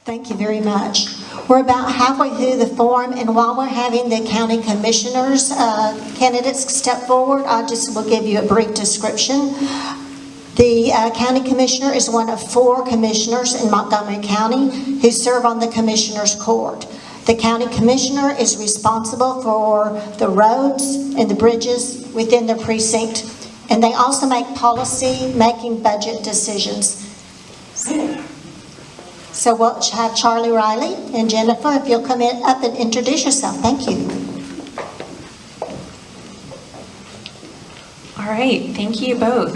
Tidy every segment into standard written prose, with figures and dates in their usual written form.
Thank you very much. We're about halfway through the forum, and while we're having the county commissioners candidates step forward, I just will give you a brief description. The county commissioner is one of 4 commissioners in Montgomery County who serve on the commissioner's court. The county commissioner is responsible for the roads and the bridges within the precinct, and they also make policy-making budget decisions. So we'll have Charlie Riley and Jennifer, if you'll come up and introduce yourself. Thank you. All right, thank you both.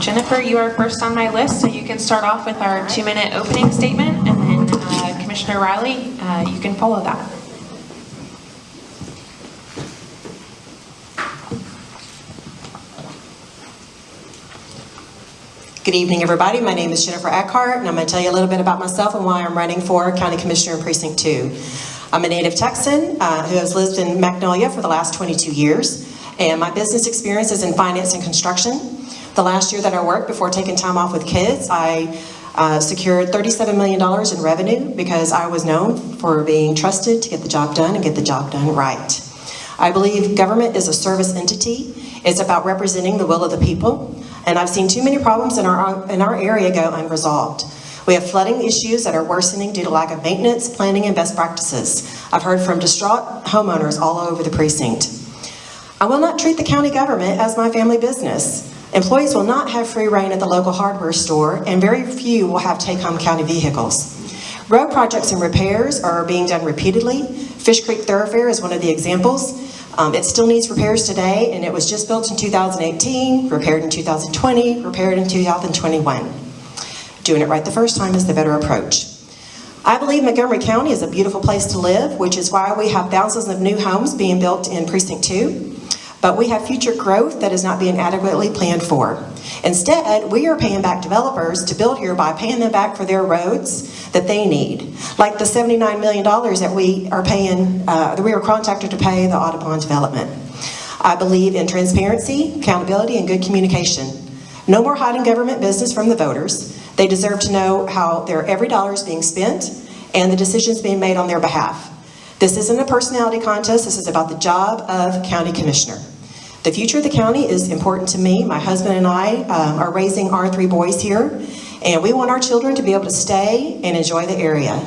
Jennifer, you are first on my list, so you can start off with our 2-minute opening statement, and then Commissioner Riley, you can follow that. Good evening, everybody. My name is Jennifer Eckhart, and I'm going to tell you a little bit about myself and why I'm running for County Commissioner in Precinct 2. I'm a native Texan who has lived in Magnolia for the last 22 years, and my business experience is in finance and construction. The last year that I worked before taking time off with kids, I secured $37 million in revenue because I was known for being trusted to get the job done and get the job done right. I believe government is a service entity. It's about representing the will of the people. And I've seen too many problems in our area go unresolved. We have flooding issues that are worsening due to lack of maintenance, planning, and best practices. I've heard from distraught homeowners all over the precinct. I will not treat the county government as my family business. Employees will not have free reign at the local hardware store, and very few will have take-home county vehicles. Road projects and repairs are being done repeatedly. Fish Creek Thoroughfare is one of the examples. It still needs repairs today, and it was just built in 2018, repaired in 2020, repaired in 2021. Doing it right the first time is the better approach. I believe Montgomery County is a beautiful place to live, which is why we have thousands of new homes being built in Precinct 2. But we have future growth that is not being adequately planned for. Instead, we are paying back developers to build here by paying them back for their roads that they need, like the $79 million that we are paying, that we were contracted to pay the Audubon development. I believe in transparency, accountability, and good communication. No more hiding government business from the voters. They deserve to know how their every dollar is being spent and the decisions being made on their behalf. This isn't a personality contest. This is about the job of county commissioner. The future of the county is important to me. My husband and I are raising our 3 boys here, and we want our children to be able to stay and enjoy the area.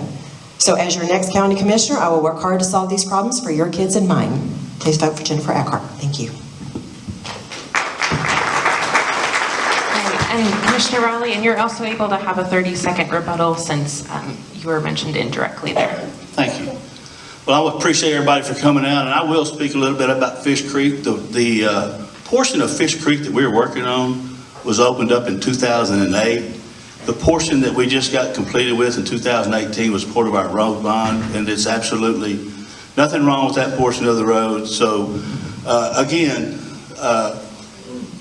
So as your next county commissioner, I will work hard to solve these problems for your kids and mine. Please vote for Jennifer Eckhart. Thank you. And Commissioner Riley, and you're also able to have a 30-second rebuttal since you were mentioned indirectly there. Thank you. Well, I appreciate everybody for coming out, and I will speak a little bit about Fish Creek. The portion of Fish Creek that we were working on was opened up in 2008. The portion that we just got completed with in 2018 was part of our road bond, and it's absolutely nothing wrong with that portion of the road. So, again,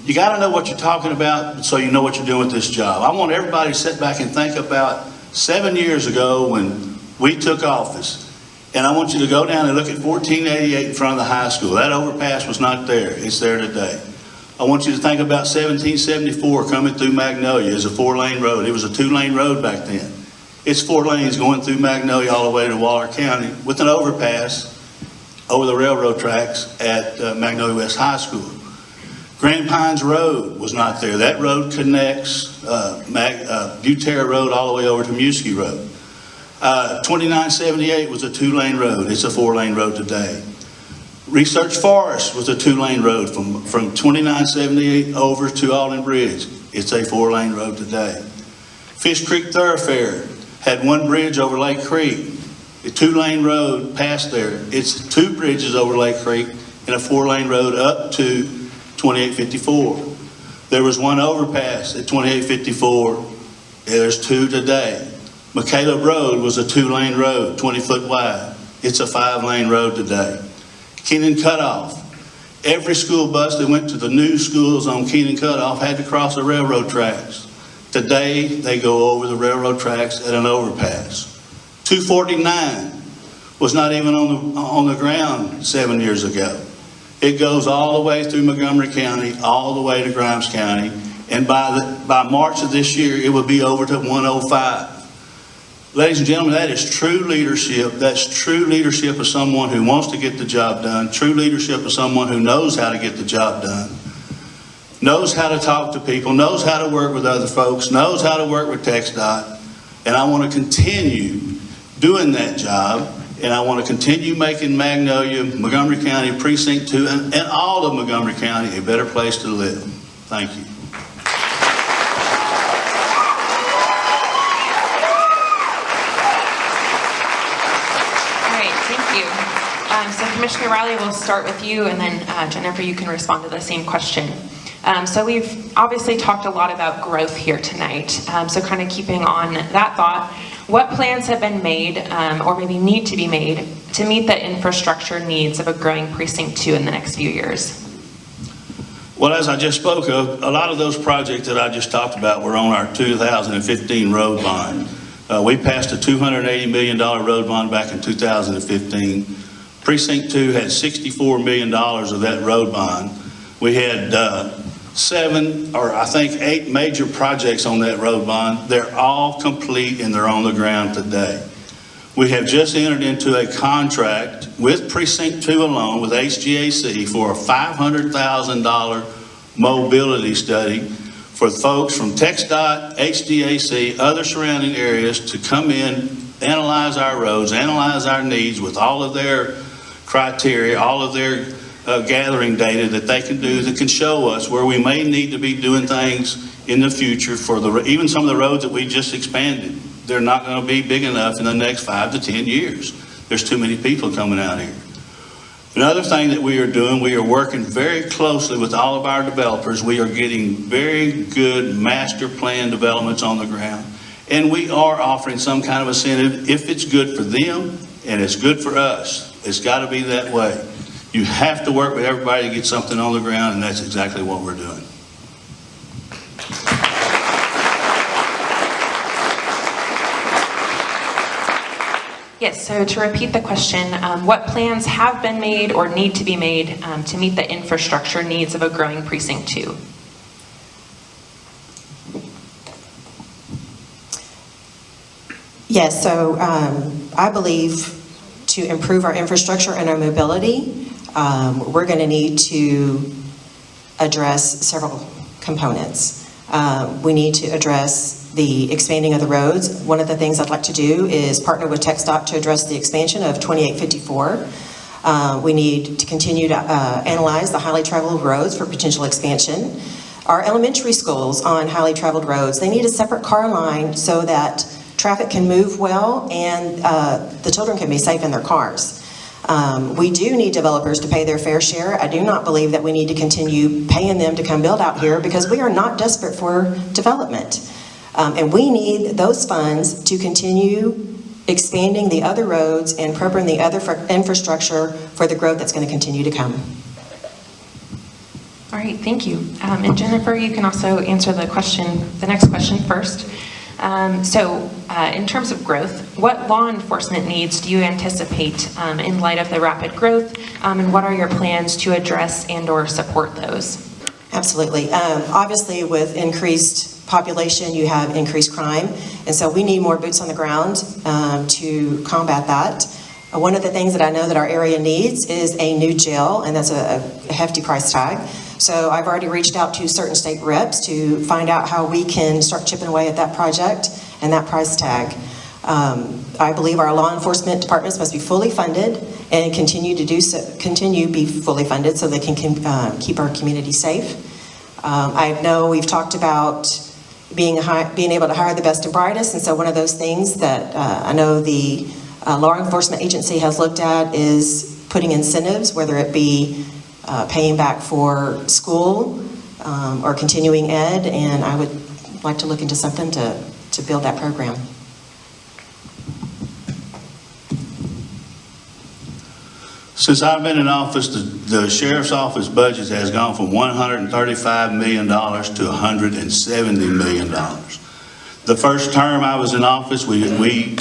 you got to know what you're talking about so you know what you're doing with this job. I want everybody to sit back and think about 7 years ago when we took office. And I want you to go down and look at 1488 in front of the high school. That overpass was not there. It's there today. I want you to think about 1774 coming through Magnolia. It's a 4-lane road. It was a 2-lane road back then. It's 4 lanes going through Magnolia all the way to Waller County with an overpass over the railroad tracks at Magnolia West High School. Grand Pines Road was not there. That road connects Buterra Road all the way over to Muskie Road. 2978 was a 2-lane road. It's a 4-lane road today. Research Forest was a 2-lane road from 2978 over to Alden Bridge. It's a 4-lane road today. Fish Creek Thoroughfare had 1 bridge over Lake Creek. A 2-lane road past there. It's 2 bridges over Lake Creek and a 4-lane road up to 2854. There was 1 overpass at 2854. There's 2 today. McCaleb Road was a 2-lane road, 20 foot wide. It's a 5-lane road today. Keenan Cutoff. Every school bus that went to the new schools on Keenan Cutoff had to cross the railroad tracks. Today, they go over the railroad tracks at an overpass. 249 was not even on the ground 7 years ago. It goes all the way through Montgomery County, all the way to Grimes County, and by March of this year, it will be over to 105. Ladies and gentlemen, that is true leadership. That's true leadership of someone who wants to get the job done, true leadership of someone who knows how to get the job done, knows how to talk to people, knows how to work with other folks, knows how to work with TxDOT, and I want to continue doing that job, and I want to continue making Magnolia, Montgomery County, Precinct 2, and all of Montgomery County a better place to live. Thank you. So Commissioner Riley, we'll start with you, and then Jennifer, you can respond to the same question. So we've obviously talked a lot about growth here tonight. So kind of keeping on that thought, what plans have been made or maybe need to be made to meet the infrastructure needs of a growing Precinct 2 in the next few years? Well, as I just spoke of, a lot of those projects that I just talked about were on our 2015 road bond. We passed a $280 million road bond back in 2015. Precinct 2 had $64 million of that road bond. We had 8 major projects on that road bond. They're all complete and they're on the ground today. We have just entered into a contract with Precinct 2 alone, with HGAC, for a $500,000 mobility study for folks from TxDOT, HGAC, other surrounding areas to come in, analyze our roads, analyze our needs with all of their criteria, all of their gathering data that they can do that can show us where we may need to be doing things in the future for even some of the roads that we just expanded. They're not going to be big enough in the next 5 to 10 years. There's too many people coming out here. Another thing that we are doing, we are working very closely with all of our developers. We are getting very good master plan developments on the ground. And we are offering some kind of incentive if it's good for them and it's good for us. It's got to be that way. You have to work with everybody to get something on the ground, and that's exactly what we're doing. Yes, so to repeat the question, what plans have been made or need to be made to meet the infrastructure needs of a growing Precinct 2? Yes, so I believe to improve our infrastructure and our mobility, we're going to need to address several components. We need to address the expanding of the roads. One of the things I'd like to do is partner with TxDOT to address the expansion of 2854. We need to continue to analyze the highly traveled roads for potential expansion. Our elementary schools on highly traveled roads, they need a separate car line so that traffic can move well and the children can be safe in their cars. We do need developers to pay their fair share. I do not believe that we need to continue paying them to come build out here because we are not desperate for development. And we need those funds to continue expanding the other roads and preparing the other infrastructure for the growth that's going to continue to come. All right, thank you. And Jennifer, you can also answer the next question first. In terms of growth, what law enforcement needs do you anticipate in light of the rapid growth, and what are your plans to address and or support those? Absolutely. Obviously, with increased population, you have increased crime, and so we need more boots on the ground to combat that. One of the things that I know that our area needs is a new jail, and that's a hefty price tag. So I've already reached out to certain state reps to find out how we can start chipping away at that project and that price tag. I believe our law enforcement departments must be fully funded and continue to be fully funded so they can keep our community safe. I know we've talked about being able to hire the best and brightest, and so one of those things that I know the law enforcement agency has looked at is putting incentives, whether it be paying back for school or continuing ed, and I would like to look into something to build that program. Since I've been in office, the sheriff's office budget has gone from $135 million to $170 million. The first term I was in office, we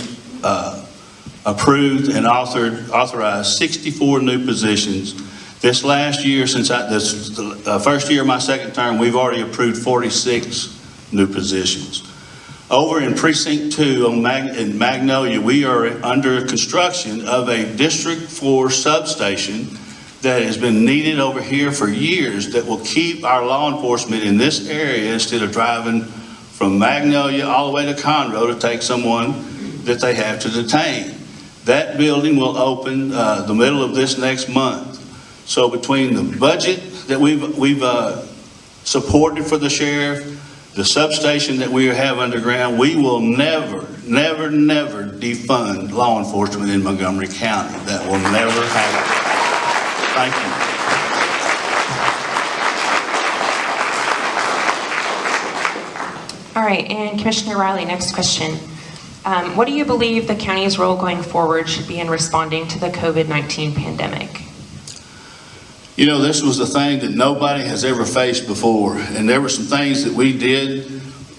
approved and authorized 64 new positions. This last year, the first year of my second term, we've already approved 46 new positions. Over in Precinct 2 in Magnolia, we are under construction of a District 4 substation that has been needed over here for years that will keep our law enforcement in this area instead of driving from Magnolia all the way to Conroe to take someone that they have to detain. That building will open the middle of this next month. So between the budget that we've supported for the sheriff, the substation that we have underground, we will never defund law enforcement in Montgomery County. That will never happen. Thank you. All right, and Commissioner Riley, next question. What do you believe the county's role going forward should be in responding to the COVID-19 pandemic? You know, this was a thing that nobody has ever faced before, and there were some things that we did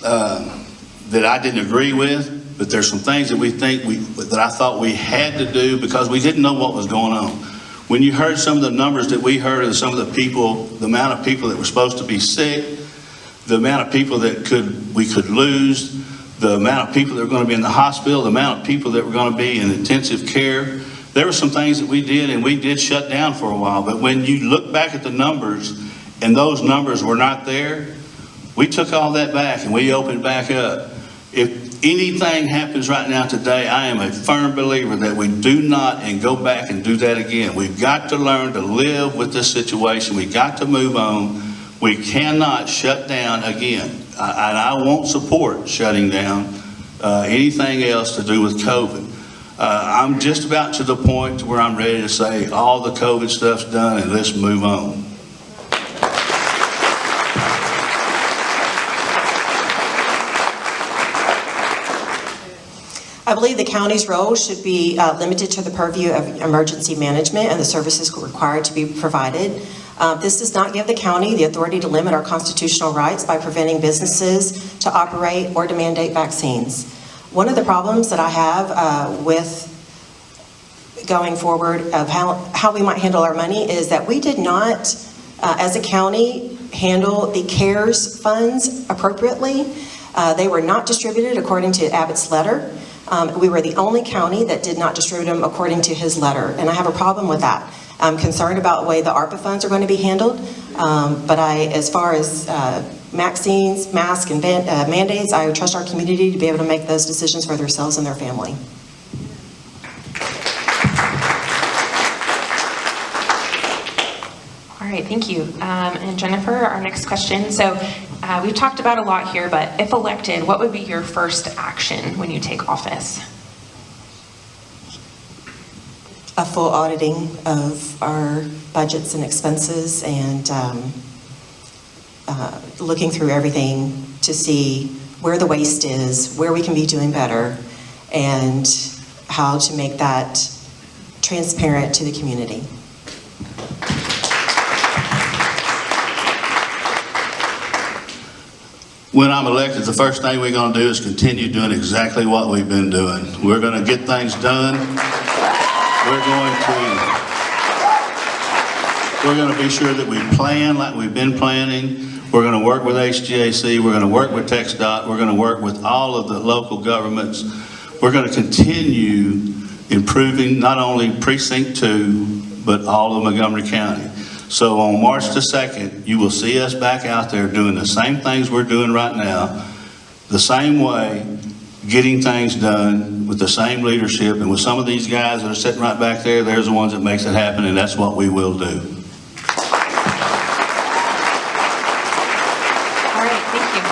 that I didn't agree with, but there's some things that that I thought we had to do because we didn't know what was going on. When you heard some of the numbers that we heard of some of the people, the amount of people that were supposed to be sick, the amount of people that we could lose, the amount of people that were going to be in the hospital, the amount of people that were going to be in intensive care, there were some things that we did, and we did shut down for a while. But when you look back at the numbers, and those numbers were not there, we took all that back and we opened back up. If anything happens right now today, I am a firm believer that we do not and go back and do that again. We've got to learn to live with this situation. We've got to move on. We cannot shut down again. And I won't support shutting down anything else to do with COVID. I'm just about to the point where I'm ready to say all the COVID stuff's done and let's move on. I believe the county's role should be limited to the purview of emergency management and the services required to be provided. This does not give the county the authority to limit our constitutional rights by preventing businesses to operate or to mandate vaccines. One of the problems that I have with going forward of how we might handle our money is that we did not, as a county, handle the CARES funds appropriately. They were not distributed according to Abbott's letter. We were the only county that did not distribute them according to his letter, and I have a problem with that. I'm concerned about the way the ARPA funds are going to be handled, but as far as vaccines, masks, and mandates, I trust our community to be able to make those decisions for themselves and their family. All right, thank you. And Jennifer, our next question. So we've talked about a lot here, but if elected, what would be your first action when you take office? A full auditing of our budgets and expenses and looking through everything to see where the waste is, where we can be doing better, and how to make that transparent to the community. When I'm elected, the first thing we're going to do is continue doing exactly what we've been doing. We're going to get things done. We're going to be sure that we plan like we've been planning. We're going to work with HGAC. We're going to work with TxDOT. We're going to work with all of the local governments. We're going to continue improving not only Precinct 2, but all of Montgomery County. So on March the 2nd, you will see us back out there doing the same things we're doing right now, the same way, getting things done with the same leadership. And with some of these guys that are sitting right back there, they're the ones that makes it happen, and that's what we will do. All right, thank you.